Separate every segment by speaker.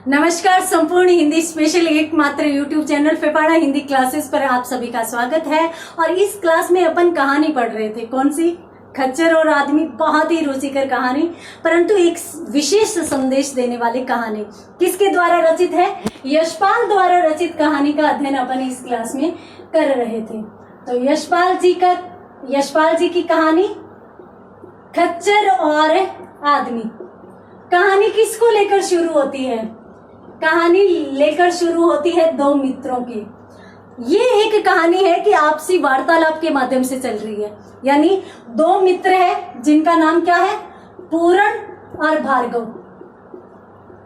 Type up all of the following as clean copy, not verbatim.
Speaker 1: नमस्कार। संपूर्ण हिंदी स्पेशल एकमात्र यूट्यूब चैनल फेफाड़ा हिंदी क्लासेस पर आप सभी का स्वागत है। और इस क्लास में अपन कहानी पढ़ रहे थे। कौन सी? खच्चर और आदमी। बहुत ही रुचिकर कहानी, परंतु एक विशेष संदेश देने वाली कहानी। किसके द्वारा रचित है? यशपाल द्वारा रचित कहानी का अध्ययन अपन इस क्लास में कर रहे थे। तो यशपाल जी की कहानी खच्चर और आदमी। कहानी किसको लेकर शुरू होती है? कहानी लेकर शुरू होती है दो मित्रों की। ये एक कहानी है कि आपसी वार्तालाप के माध्यम से चल रही है। यानी दो मित्र हैं जिनका नाम क्या है? पूरण और भार्गव।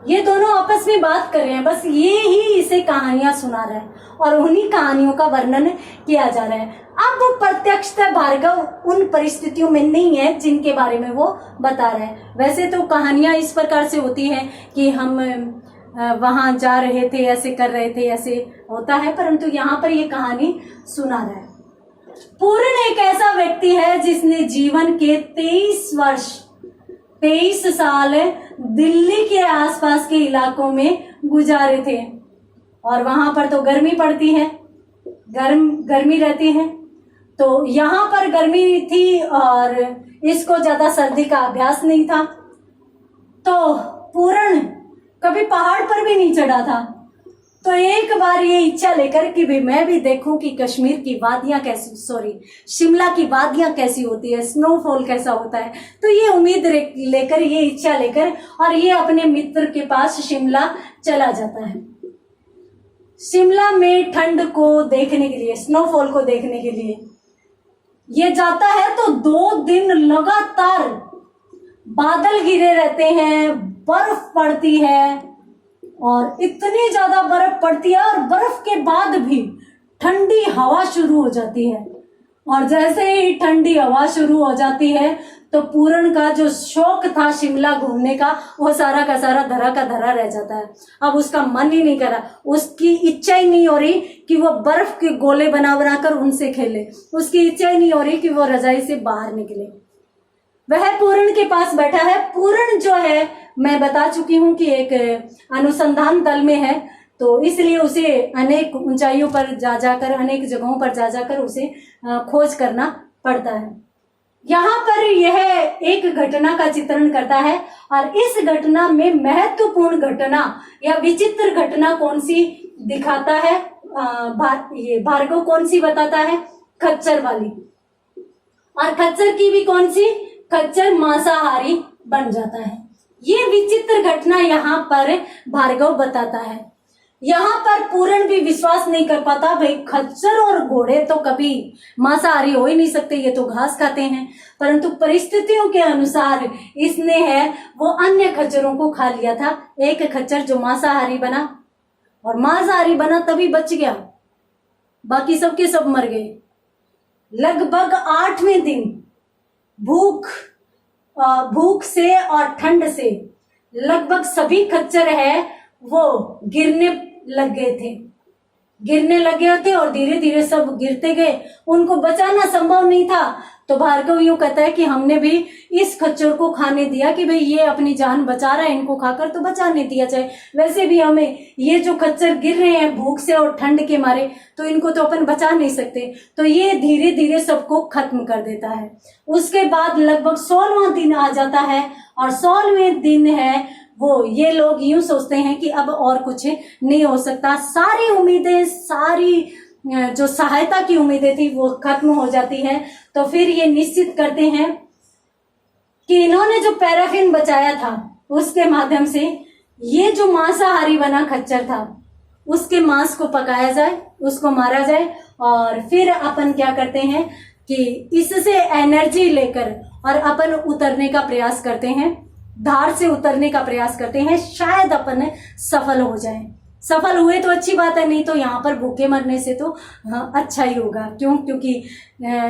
Speaker 1: ये दोनों आपस में बात कर रहे हैं, बस ये ही इसे कहानियां सुना रहे हैं और उन्हीं कहानियों का वर्णन किया जा रहा है। अब प्रत्यक्षतः भार्गव उन परिस्थितियों में नहीं है जिनके बारे में वो बता रहे हैं। वैसे तो कहानियां इस प्रकार से होती हैं कि हम वहां जा रहे थे, ऐसे कर रहे थे, ऐसे होता है, परंतु यहाँ पर ये कहानी सुना रहा है। पूर्ण एक ऐसा व्यक्ति है जिसने जीवन के 23 साल दिल्ली के आसपास के इलाकों में गुजारे थे। और वहां पर तो गर्मी पड़ती है, गर्मी रहती है। तो यहाँ पर गर्मी थी और इसको ज्यादा सर्दी का अभ्यास नहीं था। तो पूर्ण कभी पहाड़ पर भी नहीं चढ़ा था। तो एक बार ये इच्छा लेकर कि भी मैं भी देखूं कि कश्मीर की वादियां कैसी, शिमला की वादियां कैसी होती है, स्नोफॉल कैसा होता है। तो ये उम्मीद लेकर, ये इच्छा लेकर, और ये अपने मित्र के पास शिमला चला जाता है। शिमला में ठंड को देखने के लिए, स्नोफॉल को देखने के लिए ये जाता है। तो 2 दिन लगातार बादल घिरे रहते हैं, बर्फ पड़ती है और इतनी ज्यादा बर्फ पड़ती है और बर्फ के बाद भी ठंडी हवा शुरू हो जाती है। और जैसे ही ठंडी हवा शुरू हो जाती है तो पूरण का जो शौक था शिमला घूमने का, वो सारा का सारा धरा का धरा रह जाता है। अब उसका मन ही नहीं कर रहा, उसकी इच्छा ही नहीं हो रही कि वो बर्फ के गोले बना बनाकर उनसे खेले। उसकी इच्छा ही नहीं हो रही कि वो रजाई से बाहर निकले। वह पूर्ण के पास बैठा है। पूर्ण जो है, मैं बता चुकी हूं कि एक अनुसंधान दल में है, तो इसलिए उसे अनेक ऊंचाइयों पर जा जाकर, अनेक जगहों पर जा जाकर उसे खोज करना पड़ता है। यहाँ पर यह एक घटना का चित्रण करता है और इस घटना में महत्वपूर्ण घटना या विचित्र घटना कौन सी दिखाता है? ये भार्गव कौन सी बताता है? खच्चर वाली। और खच्चर की भी कौन सी? खच्चर मांसाहारी बन जाता है। ये विचित्र घटना यहाँ पर भार्गव बताता है। यहाँ पर पूर्ण भी विश्वास नहीं कर पाता, भाई खच्चर और घोड़े तो कभी मांसाहारी हो ही नहीं सकते, ये तो घास खाते हैं। परंतु परिस्थितियों के अनुसार इसने है वो अन्य खच्चरों को खा लिया था। एक खच्चर जो मांसाहारी बना, और मांसाहारी बना तभी बच गया, बाकी सबके सब मर गए। लगभग 8वें दिन भूख से और ठंड से लगभग सभी खच्चर है वो गिरने लग गए थे और धीरे धीरे सब गिरते गए। उनको बचाना संभव नहीं था। तो भार्गव यूं कहता है कि हमने भी इस खच्चर को खाने दिया कि भाई ये अपनी जान बचा रहा है, इनको खाकर तो बचाने दिया जाए। वैसे भी हमें ये जो खच्चर गिर रहे हैं भूख से और ठंड के मारे, तो इनको तो अपन बचा नहीं सकते। तो ये धीरे धीरे सबको खत्म कर देता है। उसके बाद लगभग 16वां दिन आ जाता है और 16वें दिन है वो ये लोग यूं सोचते हैं कि अब और कुछ नहीं हो सकता। सारी उम्मीदें, सारी जो सहायता की उम्मीदें थी वो खत्म हो जाती है। तो फिर ये निश्चित करते हैं कि इन्होंने जो पैराफिन बचाया था उसके माध्यम से ये जो मांसाहारी बना खच्चर था उसके मांस को पकाया जाए, उसको मारा जाए। और फिर अपन क्या करते हैं कि इससे एनर्जी लेकर और अपन उतरने का प्रयास करते हैं, धार से उतरने का प्रयास करते हैं। शायद अपन सफल हो जाएं। सफल हुए तो अच्छी बात है, नहीं तो यहाँ पर भूखे मरने से तो अच्छा ही होगा। क्योंकि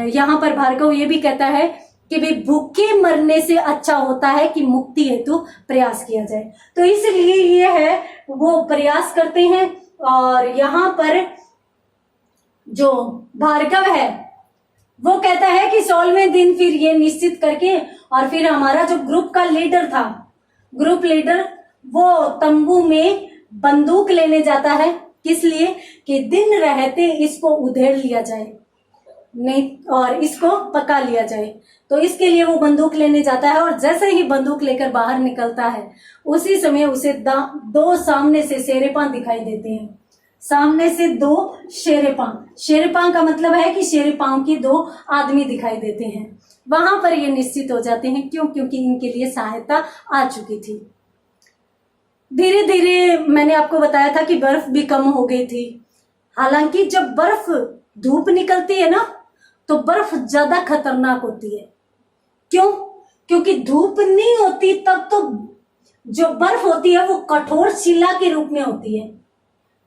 Speaker 1: यहाँ पर भार्गव ये भी कहता है कि भाई भूखे मरने से अच्छा होता है कि मुक्ति हेतु प्रयास किया जाए। तो इसलिए ये है वो प्रयास करते हैं। और यहाँ पर जो भार्गव है वो कहता है कि 16वें दिन फिर ये निश्चित करके, और फिर हमारा जो ग्रुप का लीडर था, ग्रुप लीडर, वो तंबू में बंदूक लेने जाता है। किस लिए? कि दिन रहते इसको उधेड़ लिया जाए, नहीं और इसको पका लिया जाए। तो इसके लिए वो बंदूक लेने जाता है और जैसे ही बंदूक लेकर बाहर निकलता है उसी समय उसे दो सामने से शेरेपां दिखाई देते हैं। सामने से दो शेरेपां, शेरेपां का मतलब है कि शेरेपां की दो आदमी दिखाई देते हैं। वहां पर ये निश्चित हो जाते हैं, क्यों? क्योंकि इनके लिए सहायता आ चुकी थी। धीरे धीरे मैंने आपको बताया था कि बर्फ भी कम हो गई थी। हालांकि जब बर्फ धूप निकलती है ना तो बर्फ ज्यादा खतरनाक होती है। क्यों? क्योंकि धूप नहीं होती तब तो जो बर्फ होती है वो कठोर शिला के रूप में होती है,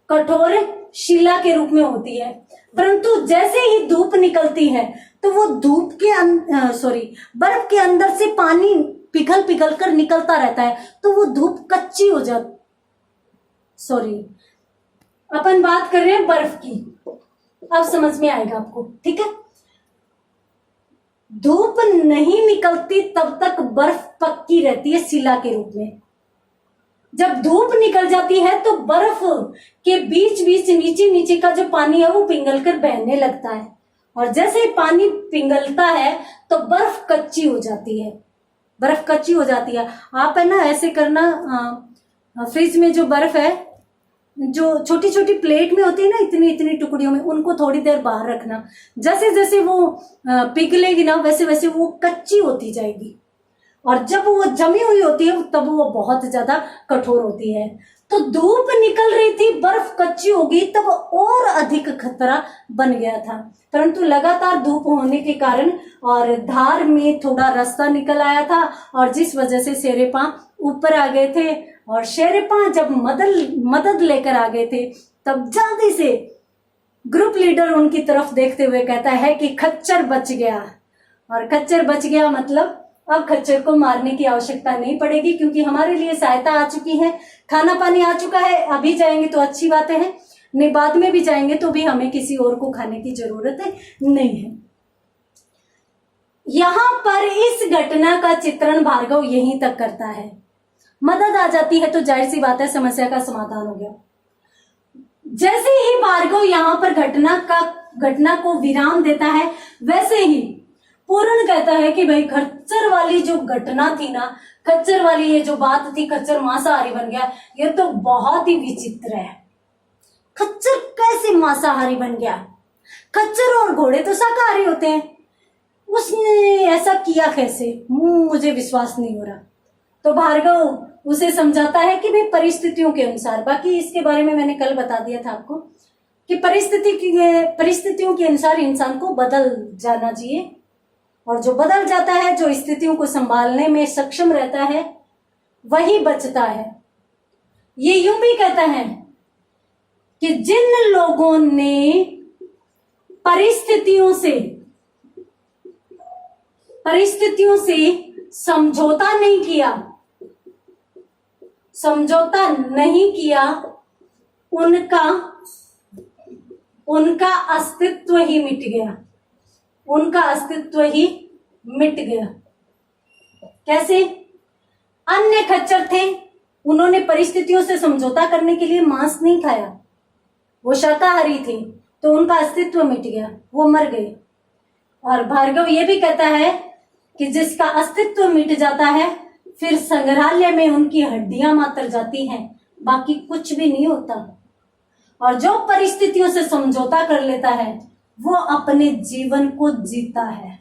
Speaker 1: कठोर शिला के रूप में होती है। परंतु जैसे ही धूप निकलती है तो वो धूप के बर्फ के अंदर से पानी पिघल पिघल कर निकलता रहता है, तो वो धूप कच्ची हो जाती। अपन बात कर रहे हैं बर्फ की, अब समझ में आएगा आपको, ठीक है। धूप नहीं निकलती तब तक बर्फ पक्की रहती है शिला के रूप में। जब धूप निकल जाती है तो बर्फ के बीच बीच नीचे नीचे का जो पानी है वो पिघल कर बहने लगता है, और जैसे ही पानी पिघलता है तो बर्फ कच्ची हो जाती है। बर्फ कच्ची हो जाती है। आप है ना ऐसे करना, फ्रिज में जो बर्फ है, जो छोटी छोटी प्लेट में होती है ना, इतनी इतनी टुकड़ियों में, उनको थोड़ी देर बाहर रखना। जैसे जैसे वो पिघलेगी ना वैसे वैसे वो कच्ची होती जाएगी, और जब वो जमी हुई होती है तब वो बहुत ज्यादा कठोर होती है। तो धूप निकल रही थी, बर्फ कच्ची होगी, तब और अधिक खतरा बन गया था। परंतु लगातार धूप होने के कारण और धार में थोड़ा रास्ता निकल आया था, और जिस वजह से शेरेपां ऊपर आ गए थे। और शेरेपां जब मदद लेकर आ गए थे तब जल्दी से ग्रुप लीडर उनकी तरफ देखते हुए कहता है कि खच्चर बच गया। और खच्चर बच गया मतलब अब खच्चर को मारने की आवश्यकता नहीं पड़ेगी, क्योंकि हमारे लिए सहायता आ चुकी है, खाना पानी आ चुका है। अभी जाएंगे तो अच्छी बातें हैं, नहीं बाद में भी जाएंगे तो भी हमें किसी और को खाने की जरूरत नहीं है। यहां पर इस घटना का चित्रण भार्गव यहीं तक करता है। मदद आ जाती है तो जाहिर सी बात है समस्या का समाधान हो गया। जैसे ही भार्गव यहां पर घटना को विराम देता है, वैसे ही पूर्ण कहता है कि भाई खच्चर वाली जो घटना थी ना, खच्चर वाली ये जो बात थी, खच्चर मांसाहारी बन गया, ये तो बहुत ही विचित्र है। खच्चर कैसे मांसाहारी बन गया? खच्चर और घोड़े तो शाकाहारी होते हैं, उसने ऐसा किया कैसे? मुझे विश्वास नहीं हो रहा। तो भार्गव उसे समझाता है कि भाई परिस्थितियों के अनुसार, बाकी इसके बारे में मैंने कल बता दिया था आपको कि परिस्थितियों के अनुसार इंसान को बदल जाना चाहिए, और जो बदल जाता है, जो स्थितियों को संभालने में सक्षम रहता है, वही बचता है। ये यूं भी कहता है कि जिन लोगों ने परिस्थितियों से समझौता नहीं किया, उनका अस्तित्व ही मिट गया। उनका अस्तित्व ही मिट गया। कैसे? अन्य खच्चर थे, उन्होंने परिस्थितियों से समझौता करने के लिए मांस नहीं खाया, वो शाकाहारी थे, तो उनका अस्तित्व मिट गया, वो मर गए। और भार्गव ये भी कहता है कि जिसका अस्तित्व मिट जाता है फिर संग्रहालय में उनकी हड्डियां मात्र जाती हैं, बाकी कुछ भी नहीं होता। और जो परिस्थितियों से समझौता कर लेता है वो अपने जीवन को जीता है।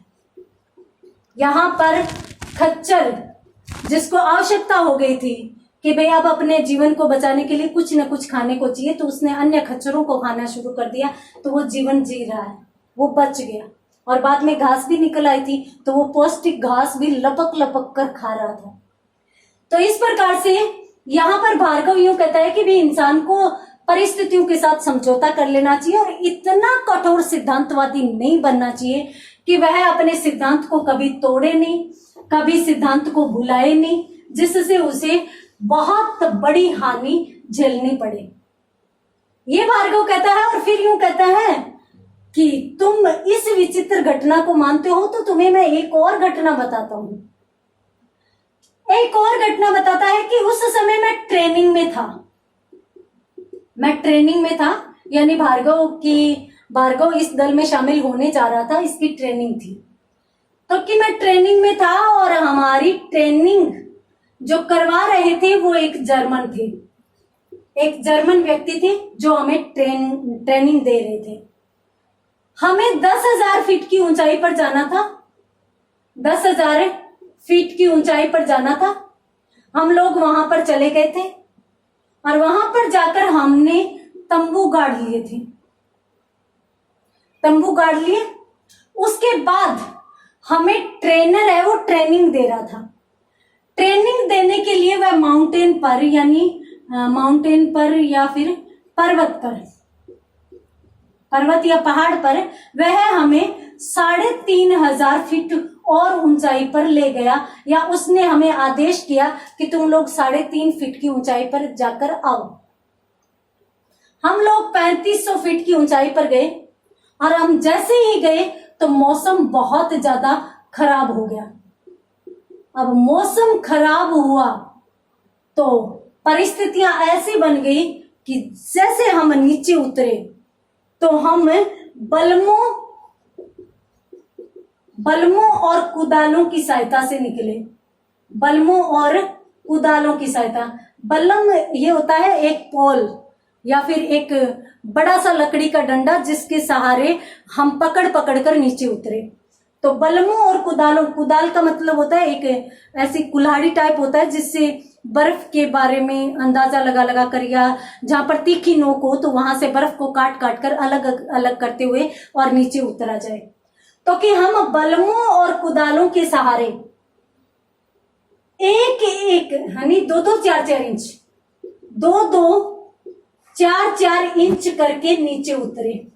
Speaker 1: यहां पर खच्चर जिसको आवश्यकता हो गई थी कि भाई अब अपने जीवन को बचाने के लिए कुछ न कुछ खाने को चाहिए, तो उसने अन्य खच्चरों को खाना शुरू कर दिया, तो वो जीवन जी रहा है, वो बच गया। और बाद में घास भी निकल आई थी, तो वो पौष्टिक घास भी लपक लपक कर खा रहा था। तो इस प्रकार से यहाँ पर भार्गव यूं कहता है कि भी इंसान को परिस्थितियों के साथ समझौता कर लेना चाहिए, और इतना कठोर सिद्धांतवादी नहीं बनना चाहिए कि वह अपने सिद्धांत को कभी तोड़े नहीं, कभी सिद्धांत को भुलाए नहीं, जिससे उसे बहुत बड़ी हानि झेलनी पड़े। ये भार्गव कहता है। और फिर यूं कहता है कि तुम इस विचित्र घटना को मानते हो तो तुम्हें मैं एक और घटना बताता हूं। एक और घटना बताता है कि उस समय मैं ट्रेनिंग में था। मैं ट्रेनिंग में था, यानी भार्गव इस दल में शामिल होने जा रहा था, इसकी ट्रेनिंग थी। तो कि मैं ट्रेनिंग में था और हमारी ट्रेनिंग जो करवा रहे थे वो एक जर्मन थे, एक जर्मन व्यक्ति थे जो हमें ट्रेनिंग दे रहे थे। हमें 10,000 फीट की ऊंचाई पर जाना था, 10,000 फीट की ऊंचाई पर जाना था। हम लोग वहां पर चले गए थे और वहां पर जाकर हमने तंबू गाड़ लिए थे, तंबू गाड़ लिए। उसके बाद हमें ट्रेनर है वो ट्रेनिंग दे रहा था। ट्रेनिंग देने के लिए वह माउंटेन पर, यानी माउंटेन पर या फिर पर्वत पर, पर्वत या पहाड़ पर वह हमें 3,500 फीट और ऊंचाई पर ले गया, या उसने हमें आदेश किया कि तुम लोग 3.5 फीट की ऊंचाई पर जाकर आओ। हम लोग 3500 फीट की ऊंचाई पर गए और हम जैसे ही गए तो मौसम बहुत ज्यादा खराब हो गया। अब मौसम खराब हुआ तो परिस्थितियां ऐसी बन गई कि जैसे हम नीचे उतरे तो हम बल्मों और कुदालों की सहायता से निकले। बल्मों और कुदालों की सहायता, बल्लम ये होता है एक पोल या फिर एक बड़ा सा लकड़ी का डंडा जिसके सहारे हम पकड़ पकड़ कर नीचे उतरे। तो बल्लमों और कुदालों, कुदाल का मतलब होता है एक ऐसी कुल्हाड़ी टाइप होता है जिससे बर्फ के बारे में अंदाजा लगा लगा कर, या जहां पर तीखी नोक हो तो वहां से बर्फ को काट काट कर अलग अलग करते हुए और नीचे उतरा जाए। तो कि हम बल्लमों और कुदालों के सहारे एक एक यानी 2-2 4-4 इंच, 2-2 4-4 इंच करके नीचे उतरे।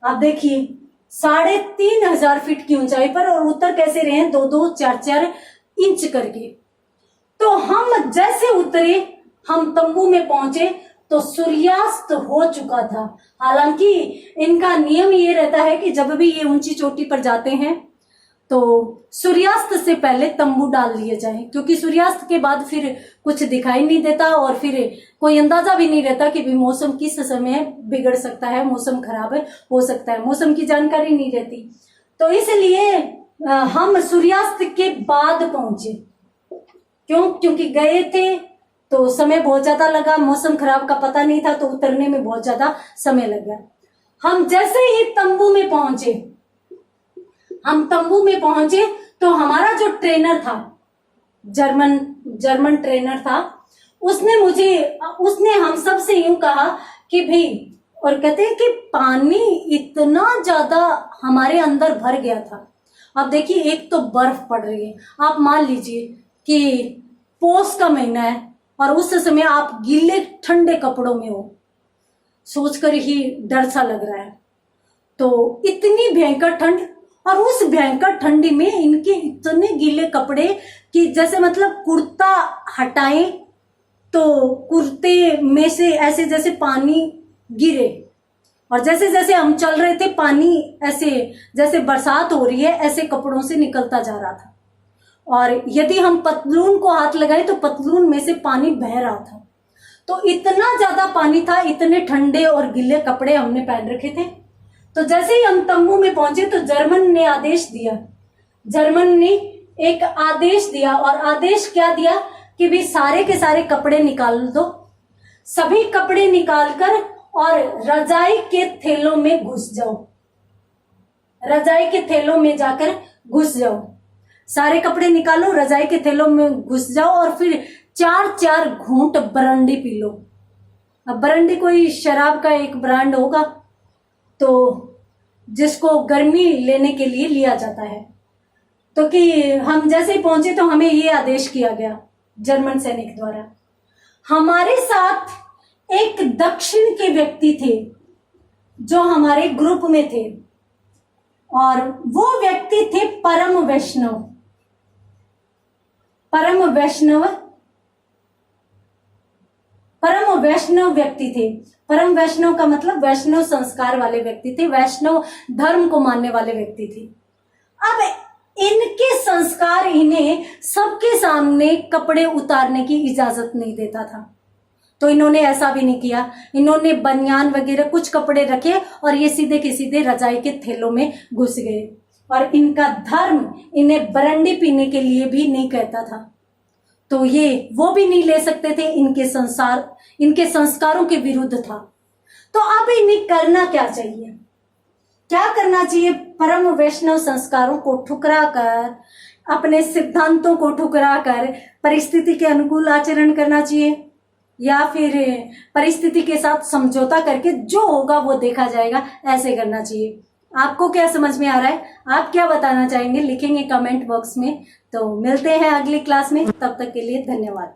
Speaker 1: आप देखिए 3,500 फीट की ऊंचाई पर और उतर कैसे रहे हैं, 2-2 4-4 इंच करके। तो हम जैसे उतरे, हम तंबू में पहुंचे तो सूर्यास्त हो चुका था। हालांकि इनका नियम ये रहता है कि जब भी ये ऊंची चोटी पर जाते हैं तो सूर्यास्त से पहले तंबू डाल लिए जाएं, क्योंकि सूर्यास्त के बाद फिर कुछ दिखाई नहीं देता और फिर कोई अंदाजा भी नहीं रहता कि भी मौसम किस समय बिगड़ सकता है, मौसम खराब हो सकता है, मौसम की जानकारी नहीं रहती। तो इसलिए हम सूर्यास्त के बाद पहुंचे। क्योंकि गए थे तो समय बहुत ज्यादा लगा, मौसम खराब का पता नहीं था, तो उतरने में बहुत ज्यादा समय लग गया। हम जैसे ही तंबू में पहुंचे तो हमारा जो ट्रेनर था, जर्मन ट्रेनर था, उसने हम सब से यूं कहा कि भाई, और कहते हैं कि पानी इतना ज्यादा हमारे अंदर भर गया था। अब देखिए एक तो बर्फ पड़ रही है, आप मान लीजिए कि पौष का महीना है और उस समय आप गीले ठंडे कपड़ों में हो, सोचकर ही डर सा लग रहा है। तो इतनी भयंकर ठंड, और उस भयंकर ठंडी में इनके इतने गीले कपड़े कि जैसे मतलब कुर्ता हटाएं तो कुर्ते में से ऐसे जैसे पानी गिरे, और जैसे जैसे हम चल रहे थे पानी ऐसे जैसे बरसात हो रही है ऐसे कपड़ों से निकलता जा रहा था। और यदि हम पतलून को हाथ लगाए तो पतलून में से पानी बह रहा था। तो इतना ज्यादा पानी था, इतने ठंडे और गीले कपड़े हमने पहन रखे थे। तो जैसे ही हम तंबू में पहुंचे तो जर्मन ने एक आदेश दिया, और आदेश क्या दिया कि भी सारे के सारे कपड़े निकाल दो, सभी कपड़े निकालकर और रजाई के थैलों में घुस जाओ, रजाई के थैलों में जाकर घुस जाओ, सारे कपड़े निकालो, रजाई के थैलों में घुस जाओ और फिर 4-4 घूंट बरंडी पी लो। अब बरंडी कोई शराब का एक ब्रांड होगा तो जिसको गर्मी लेने के लिए लिया जाता है। तो कि हम जैसे ही पहुंचे तो हमें ये आदेश किया गया जर्मन सैनिक द्वारा। हमारे साथ एक दक्षिण के व्यक्ति थे जो हमारे ग्रुप में थे, और वो व्यक्ति थे परम वैष्णव व्यक्ति थे। परम वैष्णव का मतलब वैष्णव संस्कार वाले व्यक्ति थे, वैष्णव धर्म को मानने वाले व्यक्ति थे। अब इनके संस्कार इन्हें सबके सामने कपड़े उतारने की इजाजत नहीं देता था। तो इन्होंने ऐसा भी नहीं किया। इन्होंने बनियान वगैरह कुछ कपड़े रखे और ये सीधे के सीधे रजाई के थैलों में घुस गए। और इनका धर्म इन्हें बरंडी पीने के लिए भी नहीं कहता था, तो ये वो भी नहीं ले सकते थे, इनके संस्कारों के विरुद्ध था। तो अब इन्हें करना क्या चाहिए? क्या करना चाहिए? परम वैष्णव संस्कारों को ठुकरा कर, अपने सिद्धांतों को ठुकरा कर परिस्थिति के अनुकूल आचरण करना चाहिए, या फिर परिस्थिति के साथ समझौता करके जो होगा वो देखा जाएगा, ऐसे करना चाहिए? आपको क्या समझ में आ रहा है? आप क्या बताना चाहेंगे? लिखेंगे कमेंट बॉक्स में। तो मिलते हैं अगली क्लास में, तब तक के लिए धन्यवाद।